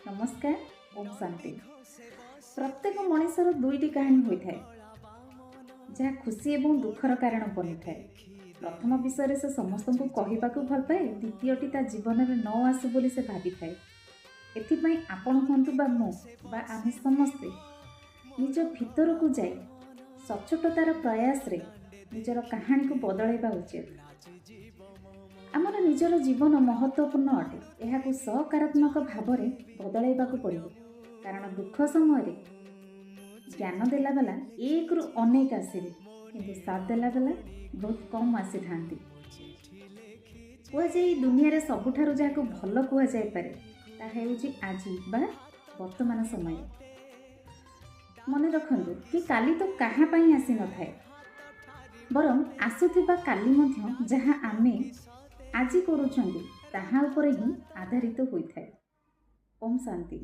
नमस्कार। ओम शांति। प्रत्येक मनुष्यर दुईटी कहानी होता है जहाँ खुशी एवं दुखर कारण बनी थाए। प्रथम विषय से समस्त को कहवाक भल पाए, द्वितीयटी ता जीवन में न आसु बोली से भावी थाए। एथिपाई आपण हूँ बा मु बा आमे समस्ते निज भितर को जाए सचोटतार प्रयास रे निजर कहानी को बदलैबा उचित। आमर निजर जीवन महत्वपूर्ण अटे, यह सकारात्मक भाव में बदलैबाक पड़ो। कारण दुख समय ज्ञान देला बेला एक रु अनेक आसवे, किंतु साथ देला बेला बहुत कम आसी था। कहुए दुनिया रे सबुठारु जहाँ भल कहुए आज बा वर्तमान समय। मन रखंतु कि काली तो कहाँ पाई आसी न थाए, बरं आसुथिबा काली मध्य जहाँ आमे आजी करूछंती ताहा ऊपर ही आधारित होइथाए। ओम शांति।